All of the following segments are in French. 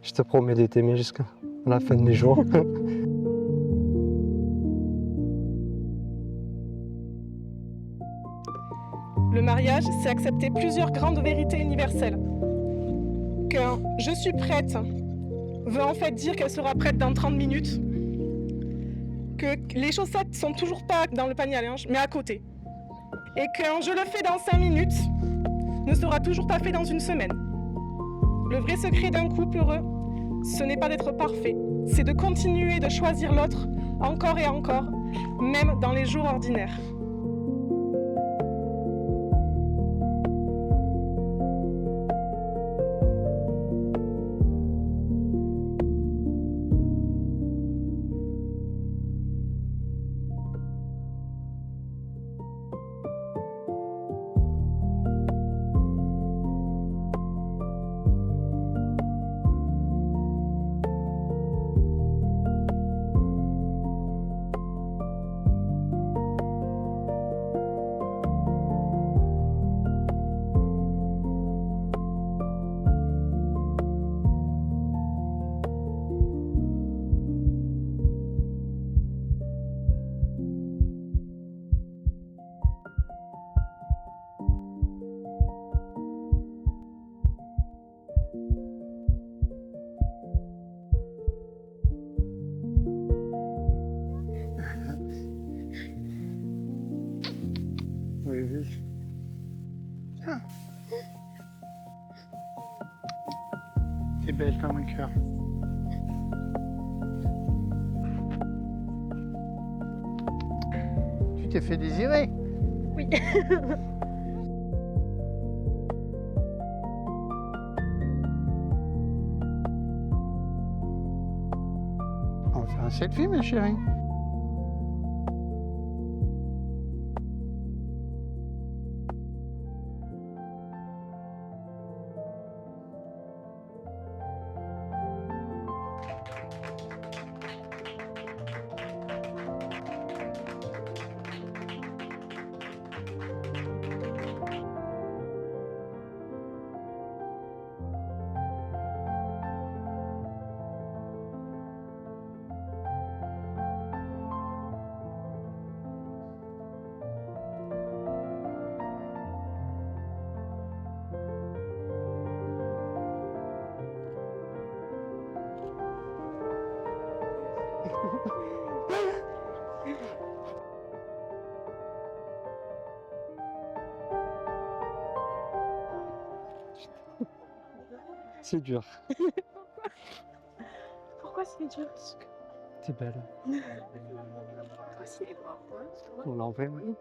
Je te promets de t'aimer jusqu'à la fin de mes jours. Le mariage, c'est accepter plusieurs grandes vérités universelles. Qu'un « je suis prête » veut en fait dire qu'elle sera prête dans 30 minutes. Que les chaussettes sont toujours pas dans le panier à linge, mais à côté. Et qu'un « je le fais dans 5 minutes » ne sera toujours pas fait dans une semaine. Le vrai secret d'un couple heureux, ce n'est pas d'être parfait, c'est de continuer de choisir l'autre encore et encore, même dans les jours ordinaires. Oui, oui. Ah. T'es belle comme un cœur. Tu t'es fait désirer? Oui. On va faire un selfie, ma chérie. C'est dur. Pourquoi c'est dur? T'es belle. Toi aussi, les bras. On l'a envoyé, oui.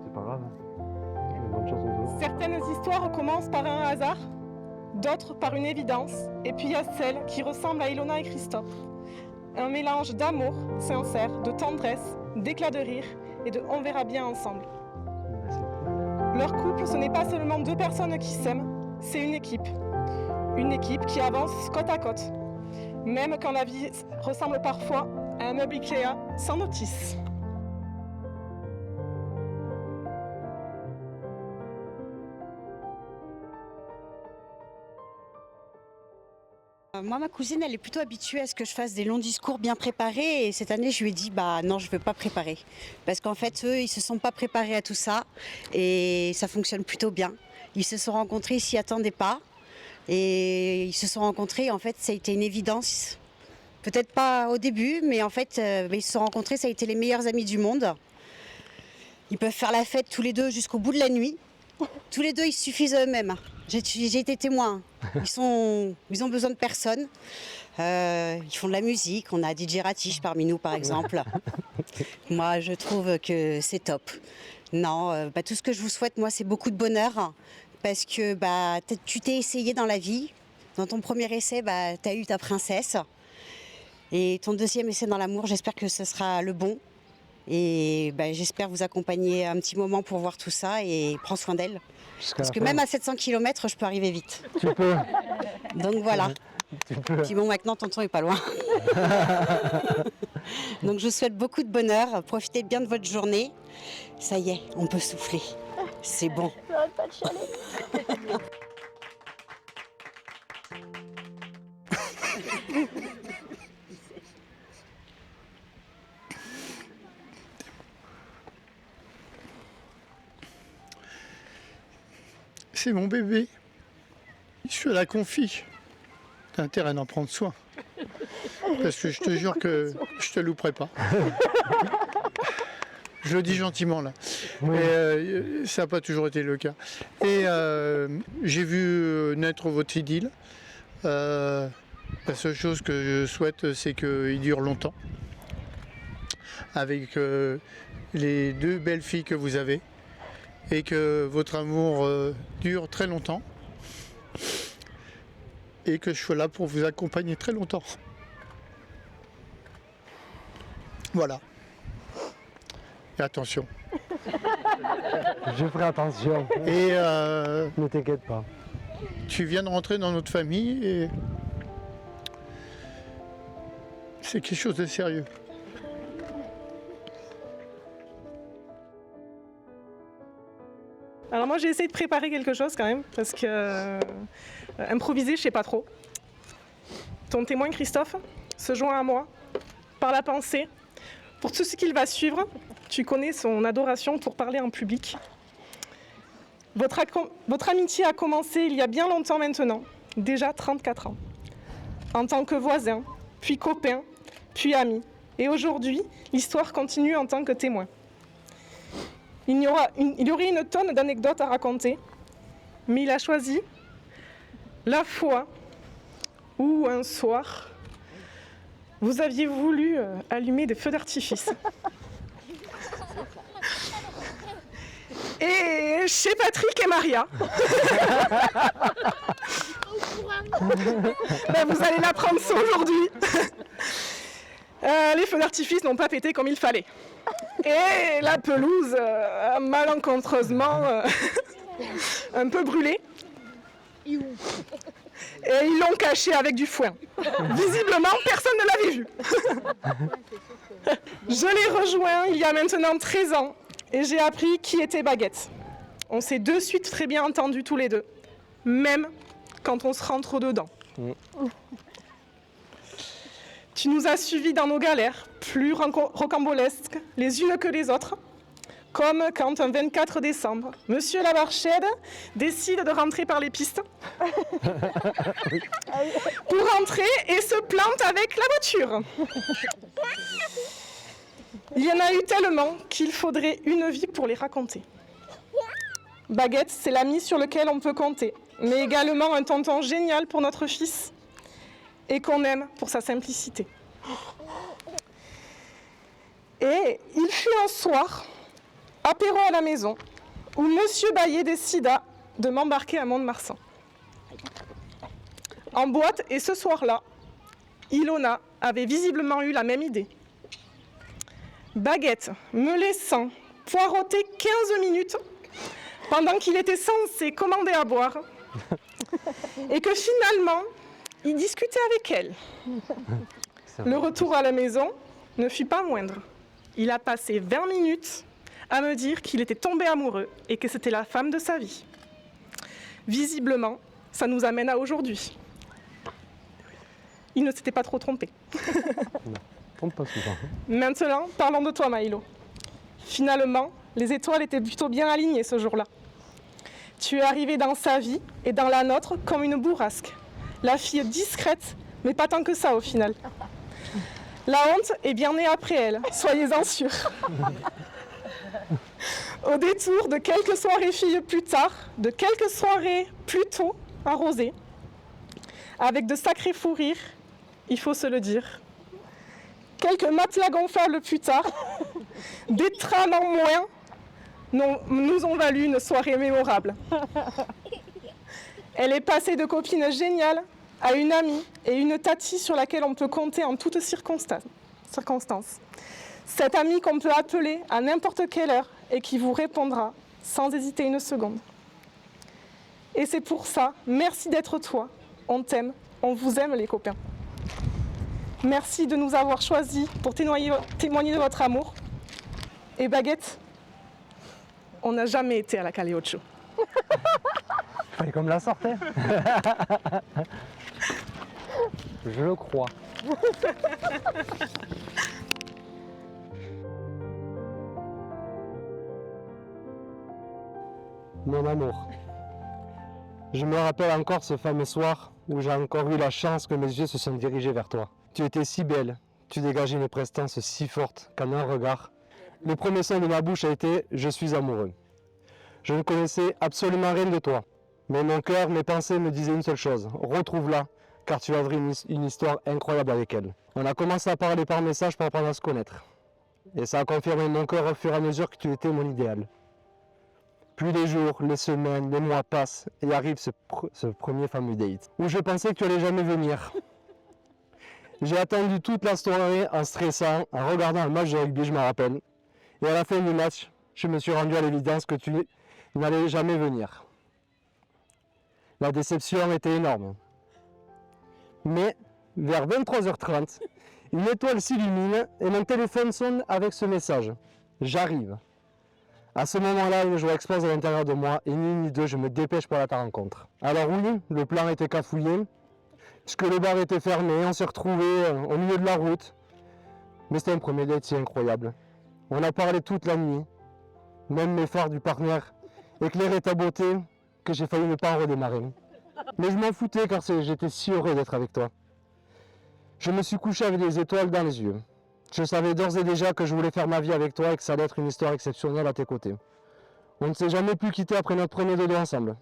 C'est pas grave. Une bonne chance en dehors. Certaines histoires commencent par un hasard, d'autres par une évidence, et puis il y a celle qui ressemble à Ilona et Christophe. Un mélange d'amour sincère, de tendresse, d'éclat de rire et de on verra bien ensemble. Leur couple, ce n'est pas seulement deux personnes qui s'aiment, c'est une équipe. Une équipe qui avance côte à côte, même quand la vie ressemble parfois à un meuble Ikea sans notice. Moi, ma cousine, elle est plutôt habituée à ce que je fasse des longs discours bien préparés. Et cette année, je lui ai dit, bah non, je ne veux pas préparer. Parce qu'en fait, eux, ils ne se sont pas préparés à tout ça. Et ça fonctionne plutôt bien. Ils se sont rencontrés, ils s'y attendaient pas. Et ils se sont rencontrés, en fait, ça a été une évidence. Peut-être pas au début, mais en fait, ils se sont rencontrés, ça a été les meilleurs amis du monde. Ils peuvent faire la fête tous les deux jusqu'au bout de la nuit. Tous les deux, ils suffisent à eux-mêmes. J'ai été témoin. Ils ont besoin de personne. Ils font de la musique. On a DJ Ratiche parmi nous, par exemple. Moi, je trouve que c'est top. Non, tout ce que je vous souhaite, moi, c'est beaucoup de bonheur. Parce que tu t'es essayé dans la vie. Dans ton premier essai, tu as eu ta princesse. Et ton deuxième essai dans l'amour, j'espère que ce sera le bon. Et j'espère vous accompagner un petit moment pour voir tout ça et prends soin d'elle. Parce que même à 700 km, je peux arriver vite. Tu peux. Donc voilà. Tu peux. Puis bon, maintenant, tonton est pas loin. Donc je vous souhaite beaucoup de bonheur, profitez bien de votre journée. Ça y est, on peut souffler. C'est bon. J'arrête pas de chialer. C'est mon bébé. Je la confie. T'as intérêt d'en prendre soin. Parce que je te jure que je te louperai pas. Je le dis gentiment là. Oui. Et, ça n'a pas toujours été le cas. Et j'ai vu naître votre idylle. La seule chose que je souhaite, c'est qu'il dure longtemps. Avec les deux belles filles que vous avez. Et que votre amour dure très longtemps. Et que je sois là pour vous accompagner très longtemps. Voilà. Et attention. Je ferai attention. Et Ne t'inquiète pas. tu viens de rentrer dans notre famille et c'est quelque chose de sérieux. Alors moi j'ai essayé de préparer quelque chose quand même, parce que improviser je sais pas trop. Ton témoin Christophe se joint à moi par la pensée. Pour tout ce qu'il va suivre, tu connais son adoration pour parler en public. Votre amitié a commencé il y a bien longtemps maintenant, déjà 34 ans. En tant que voisin, puis copain, puis ami. Et aujourd'hui, l'histoire continue en tant que témoin. Il y aurait une tonne d'anecdotes à raconter, mais il a choisi la fois où un soir, vous aviez voulu allumer des feux d'artifice. Et chez Patrick et Maria, ben, vous allez l'apprendre ça aujourd'hui. Les feux d'artifice n'ont pas pété comme il fallait. Et la pelouse a malencontreusement un peu brûlé. Et ils l'ont caché avec du foin. Visiblement, personne ne l'avait vu. Je l'ai rejoint il y a maintenant 13 ans et j'ai appris qui était Baguette. On s'est de suite très bien entendus tous les deux, même quand on se rentre dedans. Tu nous as suivis dans nos galères, plus rocambolesques les unes que les autres, comme quand un 24 décembre, Monsieur Labarchède décide de rentrer par les pistes pour rentrer et se plante avec la voiture. Il y en a eu tellement qu'il faudrait une vie pour les raconter. Baguette, c'est l'ami sur lequel on peut compter, mais également un tonton génial pour notre fils et qu'on aime pour sa simplicité. Et il fut un soir, apéro à la maison, où Monsieur Baillet décida de m'embarquer à Mont-de-Marsan. En boîte, et ce soir-là, Ilona avait visiblement eu la même idée. Baguette me laissant poireauter 15 minutes pendant qu'il était censé commander à boire et que finalement, il discutait avec elle. Le retour à la maison ne fut pas moindre. Il a passé 20 minutes à me dire qu'il était tombé amoureux et que c'était la femme de sa vie. Visiblement, ça nous amène à aujourd'hui. Il ne s'était pas trop trompé. Trompe pas souvent. Maintenant, parlons de toi, Maïlo. Finalement, les étoiles étaient plutôt bien alignées ce jour-là. Tu es arrivée dans sa vie et dans la nôtre comme une bourrasque. La fille discrète, mais pas tant que ça au final. La honte est bien née après elle, soyez-en sûrs. Au détour de quelques soirées filles plus tard, de quelques soirées plus tôt arrosées, avec de sacrés fous rires, il faut se le dire. Quelques matelas gonflables plus tard, des trames en moins nous ont valu une soirée mémorable. Elle est passée de copine géniale à une amie et une tatie sur laquelle on peut compter en toutes circonstances. Cette amie qu'on peut appeler à n'importe quelle heure et qui vous répondra sans hésiter une seconde. Et c'est pour ça, merci d'être toi. On t'aime, on vous aime les copains. Merci de nous avoir choisis pour témoigner de votre amour. Et Baguette, on n'a jamais été à la Caléocho. Fallait qu'on me la sortait. Je le crois. Mon amour, je me rappelle encore ce fameux soir où j'ai encore eu la chance que mes yeux se sont dirigés vers toi. Tu étais si belle, tu dégageais une prestance si forte qu'en un regard, le premier son de ma bouche a été « Je suis amoureux ». Je ne connaissais absolument rien de toi, mais mon cœur, mes pensées me disaient une seule chose, retrouve-la, car tu as une histoire incroyable avec elle. On a commencé à parler par message pour apprendre à se connaître. Et ça a confirmé mon cœur au fur et à mesure que tu étais mon idéal. Puis les jours, les semaines, les mois passent et arrive ce premier fameux date, où je pensais que tu allais jamais venir. J'ai attendu toute la soirée en stressant, en regardant un match de rugby, je me rappelle. Et à la fin du match, je me suis rendu à l'évidence que tu n'allais jamais venir. La déception était énorme. Mais vers 23h30, une étoile s'illumine et mon téléphone sonne avec ce message. J'arrive. À ce moment-là, une joie explose à l'intérieur de moi et ni une ni deux, je me dépêche pour ta rencontre. Alors oui, le plan était cafouillé, puisque le bar était fermé, on s'est retrouvés au milieu de la route. Mais c'était un premier date si incroyable. On a parlé toute la nuit, même mes phares du partenaire éclairaient ta beauté que j'ai failli ne pas en redémarrer. Mais je m'en foutais car j'étais si heureux d'être avec toi. Je me suis couché avec des étoiles dans les yeux. Je savais d'ores et déjà que je voulais faire ma vie avec toi et que ça allait être une histoire exceptionnelle à tes côtés. On ne s'est jamais plus quitté après notre premier dodo ensemble.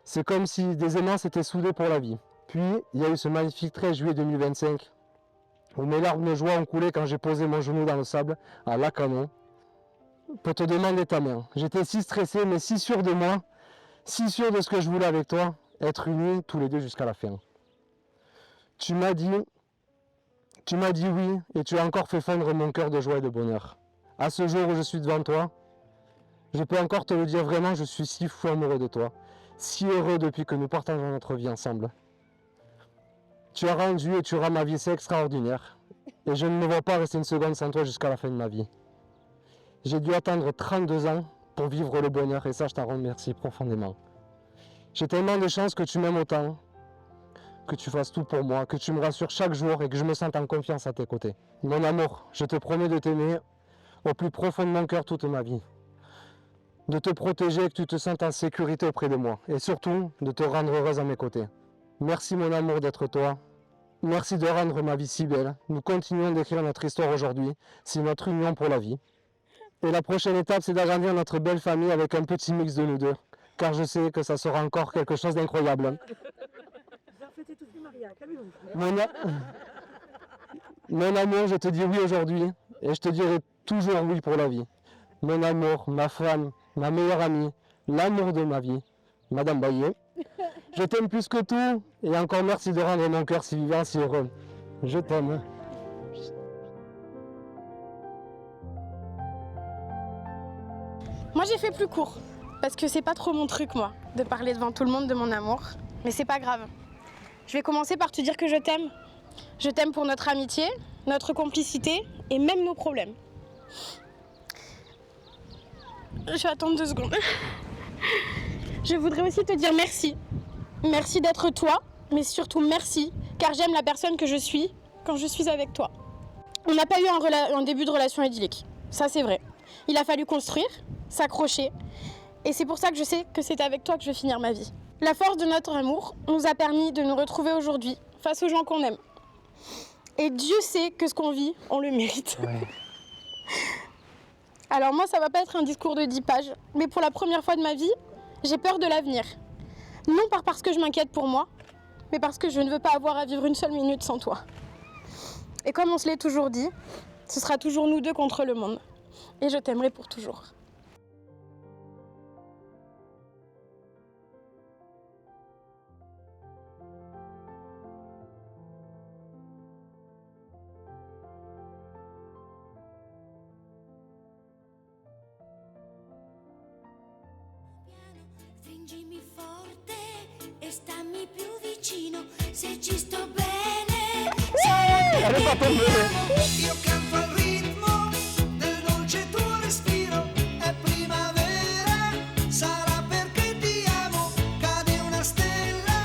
C'est comme si des aimants s'étaient soudés pour la vie. Puis, il y a eu ce magnifique 13 juillet 2025, où mes larmes de joie ont coulé quand j'ai posé mon genou dans le sable, à Lacanau, pour te demander ta main. J'étais si stressé, mais si sûr de moi, si sûr de ce que je voulais avec toi, être unis tous les deux jusqu'à la fin. Tu m'as dit oui, et tu as encore fait fondre mon cœur de joie et de bonheur. À ce jour où je suis devant toi, je peux encore te le dire vraiment, je suis si fou amoureux de toi, si heureux depuis que nous partageons notre vie ensemble. Tu as rendu et tu rends ma vie si extraordinaire, et je ne me vois pas rester une seconde sans toi jusqu'à la fin de ma vie. J'ai dû attendre 32 ans pour vivre le bonheur, et ça je t'en remercie profondément. J'ai tellement de chance que tu m'aimes autant, que tu fasses tout pour moi, que tu me rassures chaque jour et que je me sente en confiance à tes côtés. Mon amour, je te promets de t'aimer au plus profond de mon cœur toute ma vie. De te protéger et que tu te sentes en sécurité auprès de moi. Et surtout, de te rendre heureuse à mes côtés. Merci mon amour d'être toi. Merci de rendre ma vie si belle. Nous continuons d'écrire notre histoire aujourd'hui. C'est notre union pour la vie. Et la prochaine étape, c'est d'agrandir notre belle famille avec un petit mix de nous deux. Car je sais que ça sera encore quelque chose d'incroyable. Mon amour, je te dis oui aujourd'hui et je te dirai toujours oui pour la vie. Mon amour, ma femme, ma meilleure amie, l'amour de ma vie, Madame Baillet. Je t'aime plus que tout et encore merci de rendre mon cœur si vivant, si heureux. Je t'aime. Moi j'ai fait plus court, parce que c'est pas trop mon truc moi, de parler devant tout le monde de mon amour. Mais c'est pas grave. Je vais commencer par te dire que je t'aime. Je t'aime pour notre amitié, notre complicité et même nos problèmes. Je vais attendre 2 secondes. Je voudrais aussi te dire merci. Merci d'être toi, mais surtout merci, car j'aime la personne que je suis quand je suis avec toi. On n'a pas eu un début de relation idyllique, ça c'est vrai. Il a fallu construire, s'accrocher, et c'est pour ça que je sais que c'est avec toi que je vais finir ma vie. La force de notre amour nous a permis de nous retrouver aujourd'hui face aux gens qu'on aime. Et Dieu sait que ce qu'on vit, on le mérite. Ouais. Alors moi, ça va pas être un discours de 10 pages, mais pour la première fois de ma vie, j'ai peur de l'avenir. Non pas parce que je m'inquiète pour moi, mais parce que je ne veux pas avoir à vivre une seule minute sans toi. Et comme on se l'est toujours dit, ce sera toujours nous deux contre le monde. Et je t'aimerai pour toujours. Stringimi forte e stammi più vicino, se ci sto bene sarà Elle est pas tombée. Io canto al ritmo del dolce tuo respiro, è primavera, sarà perché ti amo, cade una stella,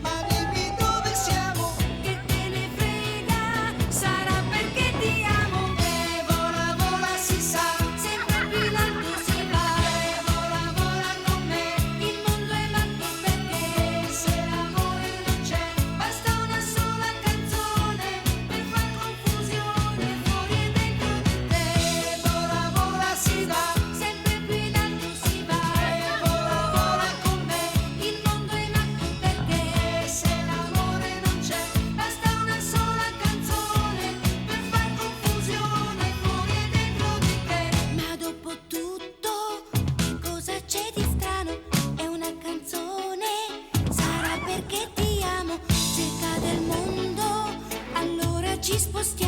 ma dimmi dove siamo. Che te ne frega, sarà perché ti amo. E vola, vola si sa, Sempre più in alto si va. e vola, vola con me, Il mondo è matto perché se l'amore non c'è, basta una sola canzone per far confusione fuori e dentro di te. e vola, vola si va, Sempre più in alto si va. e vola, vola con me, Il mondo è matto perché se l'amore non c'è, basta una sola canzone per far confusione fuori e dentro di te. Ma dopo tutto, che cosa c'è di strano? È una canzone, sarà perché ti amo. Se cade il mondo, allora ci spostiamo.